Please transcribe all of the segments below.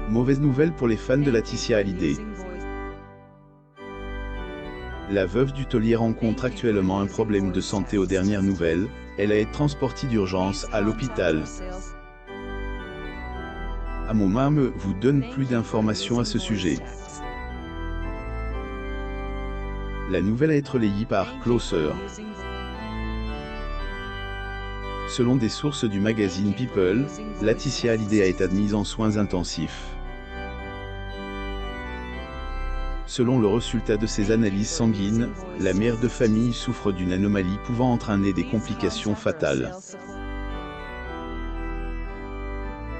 Mauvaise nouvelle pour les fans de Laetitia Hallyday. La veuve du taulier rencontre actuellement un problème de santé aux dernières nouvelles, elle a été transportée d'urgence à l'hôpital. Amomam vous donne plus d'informations à ce sujet. La nouvelle a été relayée par Closer. Selon des sources du magazine People, Laetitia Hallyday a été admise en soins intensifs. Selon le résultat de ses analyses sanguines, la mère de famille souffre d'une anomalie pouvant entraîner des complications fatales.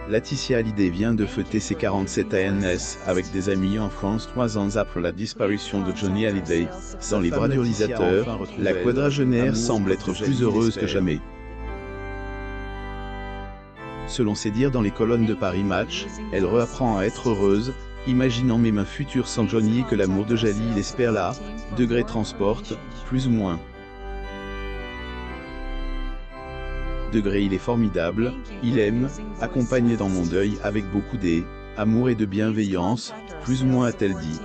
Laetitia Hallyday vient de fêter ses 47 ans avec des amis en France 3 ans après la disparition de Johnny Hallyday. Dans les bras du réalisateur, la quadragénaire semble être plus heureuse que jamais. Selon ses dires dans les colonnes de Paris Match, elle réapprend à être heureuse, imaginant même un futur sans Johnny et que l'amour de Jali l'espère là, degré transporte, plus ou moins. Degré il est formidable, il aime, accompagné dans mon deuil avec beaucoup d'amour et de bienveillance, plus ou moins a-t-elle dit.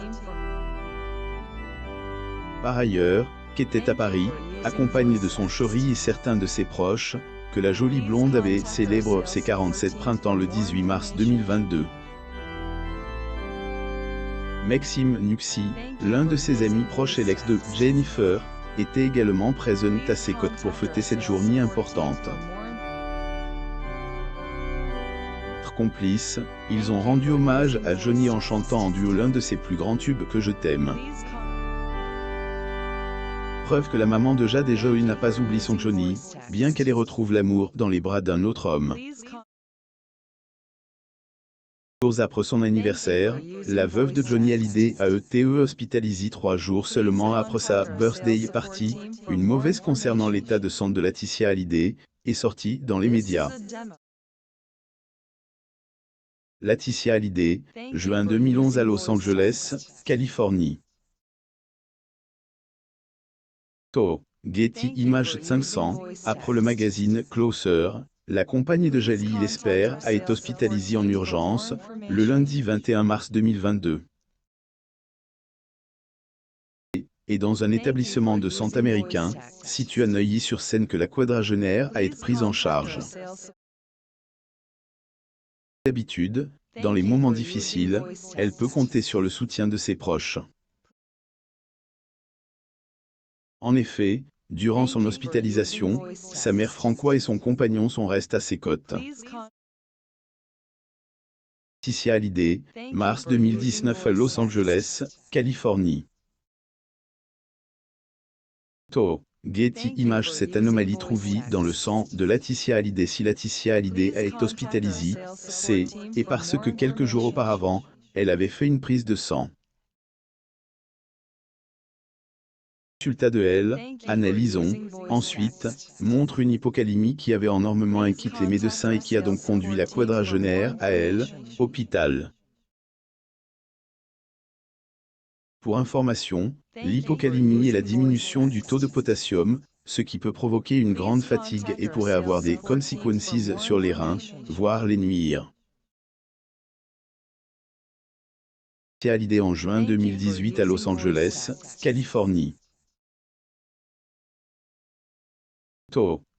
Par ailleurs, qu'était à Paris, accompagnée de son chéri et certains de ses proches, que la jolie blonde avait célèbre ses 47 printemps le 18 mars 2022. Maxime Nuxi, l'un de ses amis proches et l'ex de Jennifer, était également présent à ses côtés pour fêter cette journée importante. Complices, ils ont rendu hommage à Johnny en chantant en duo l'un de ses plus grands tubes que je t'aime. Preuve que la maman de Jade et Joey n'a pas oublié son Johnny, bien qu'elle y retrouve l'amour dans les bras d'un autre homme. Jours après son anniversaire, la veuve de Johnny Hallyday a été hospitalisée 3 jours seulement après sa birthday party. Une mauvaise concernant l'état de santé de Laetitia Hallyday est sortie dans les médias. Laetitia Hallyday, juin 2011 à Los Angeles, Californie. Getty Images 500, après le magazine Closer, la compagne de Jali l'espère a été hospitalisée en urgence, le lundi 21 mars 2022. Et dans un établissement de santé américain, situé à Neuilly-sur-Seine que la quadragénaire a été prise en charge. D'habitude, dans les moments difficiles, elle peut compter sur le soutien de ses proches. En effet, durant son hospitalisation, sa mère Francois et son compagnon sont restés à ses côtés. Laetitia Hallyday, mars 2019 à Los Angeles, Californie. Getty Images. Cette anomalie trouvée dans le sang de Laetitia Hallyday. Si Laetitia Hallyday a été hospitalisée, c'est parce que quelques jours auparavant, elle avait fait une prise de sang. Résultat de elle, analysons, ensuite, montre une hypocalémie qui avait énormément inquiété les médecins et qui a donc conduit la quadragénaire à hôpital. Pour information, l'hypocalémie est la diminution du taux de potassium, ce qui peut provoquer une grande fatigue et pourrait avoir des conséquences sur les reins, voire les nuire. Laetitia Hallyday en juin 2018 à Los Angeles, Californie.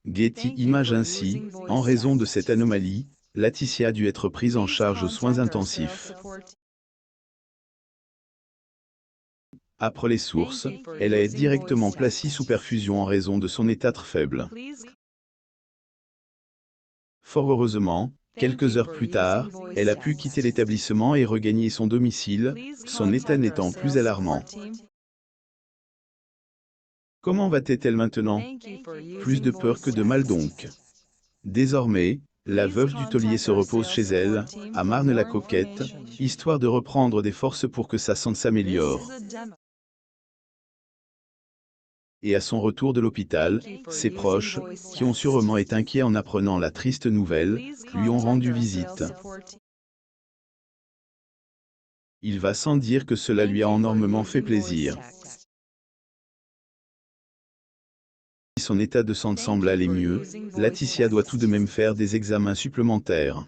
Getty Images. Ainsi, en raison de cette anomalie, Laetitia a dû être prise en charge aux soins intensifs. Après les sources, elle a été directement placée sous perfusion en raison de son état très faible. Fort heureusement, quelques heures plus tard, elle a pu quitter l'établissement et regagner son domicile, son état n'étant plus alarmant. Comment va-t-elle maintenant? Plus de peur que de mal donc. Désormais, la veuve du taulier se repose chez elle, à Marne-la-Coquette, histoire de reprendre des forces pour que sa santé s'améliore. Et à son retour de l'hôpital, ses proches, qui ont sûrement été inquiets en apprenant la triste nouvelle, lui ont rendu visite. Il va sans dire que cela lui a énormément fait plaisir. Si son état de santé semble aller mieux, Laetitia doit tout de même faire des examens supplémentaires.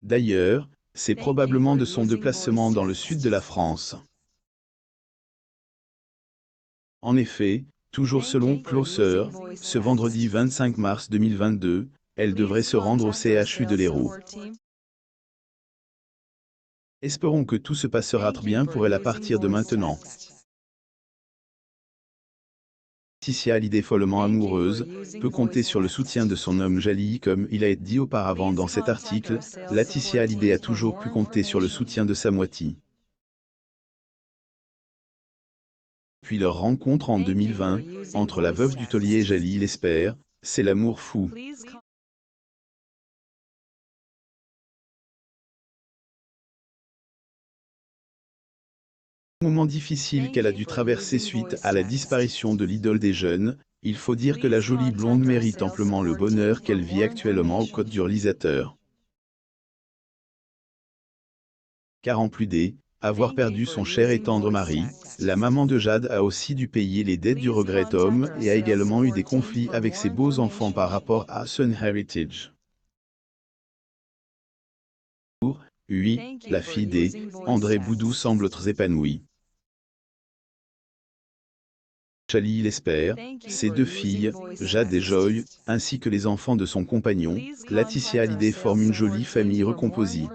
D'ailleurs, c'est probablement de son déplacement dans le sud de la France. En effet, toujours selon Closer, ce vendredi 25 mars 2022, elle devrait se rendre au CHU de l'Hérault. Espérons que tout se passera bien pour elle à partir de maintenant. Laetitia Hallyday, follement amoureuse, peut compter sur le soutien de son homme Jalil. Comme il a été dit auparavant dans cet article, Laetitia Hallyday a toujours pu compter sur le soutien de sa moitié. Puis leur rencontre en 2020, entre la veuve du taulier et Jalil l'espère, c'est l'amour fou. Moment difficile qu'elle a dû traverser suite à la disparition de l'idole des jeunes, il faut dire que la jolie blonde mérite amplement le bonheur qu'elle vit actuellement aux côtés du réalisateur. Car en plus d'avoir perdu son cher et tendre mari, la maman de Jade a aussi dû payer les dettes du regret homme et a également eu des conflits avec ses beaux enfants par rapport à son heritage. Oui, la fille d'André Boudou semble très épanouie. Jalil l'espère, ses deux filles, Jade et Joy, ainsi que les enfants de son compagnon, Laetitia Hallyday, forment une jolie famille recomposée.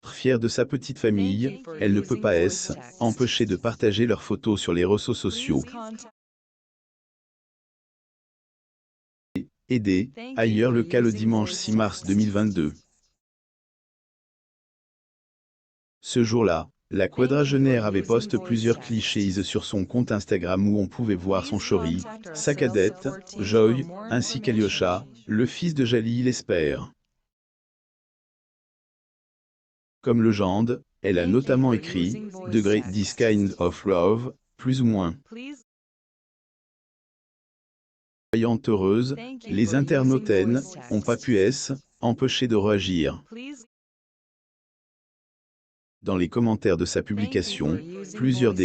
Fière de sa petite famille, elle ne peut pas s'empêcher de partager leurs photos sur les réseaux sociaux. Et ailleurs le cas le dimanche 6 mars 2022. Ce jour-là, la quadragénaire avait posté plusieurs clichés sur son compte Instagram où on pouvait voir son chéri, sa cadette, Joy, ainsi qu'Alyosha, le fils de Jalil l'espère. Comme légende, elle a notamment écrit « Degré this kind of love », plus ou moins. Soyant heureuse, les internautes n'ont pas pu s'empêcher de réagir. Dans les commentaires de sa publication, plusieurs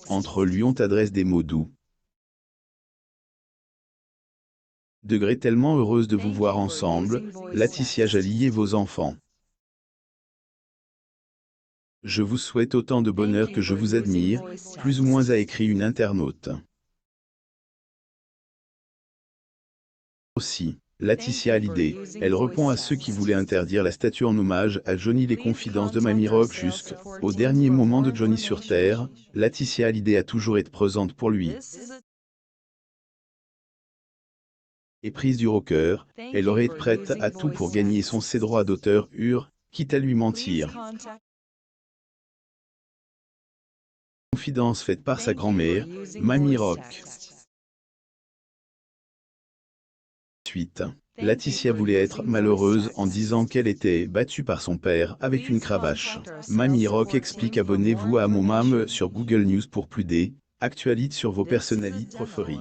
entre lui ont adressé des mots doux. Degré tellement heureuse de vous voir ensemble, Laetitia Jalil et vos enfants. Je vous souhaite autant de bonheur que je vous admire, plus ou moins, a écrit une internaute. Aussi, Laetitia Hallyday, elle répond à ceux qui voulaient interdire la statue en hommage à Johnny. Les confidences de Mamie Rock. Jusqu'au dernier moment de Johnny sur Terre, Laetitia Hallyday a toujours été présente pour lui. Éprise du rocker, elle aurait été prête à tout pour gagner ses droits d'auteur, quitte à lui mentir. Confidence faite par sa grand-mère, Mamie Rock. Suite. Laetitia voulait être malheureuse en disant qu'elle était battue par son père avec une cravache. Mamie Rock explique. Abonnez-vous à mon mam sur Google News pour plus d'actualités sur vos personnalités préférées.